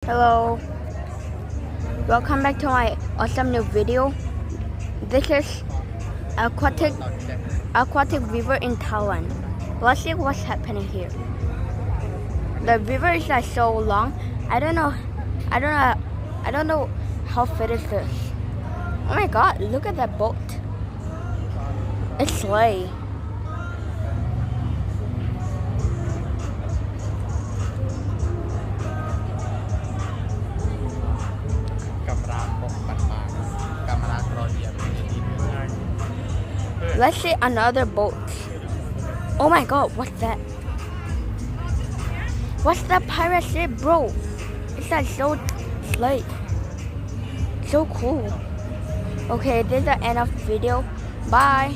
Hello, welcome back to my awesome new video. This is aquatic river in Thailand. Let's see what's happening here. The river is like so long. I don't know how fit is this. Oh my god, look at that boat. It's sleigh. Let's see another boat. Oh my god, what's that? What's that pirate ship, bro? It's like so sleigh. So cool. Okay, this is the end of the video. Bye.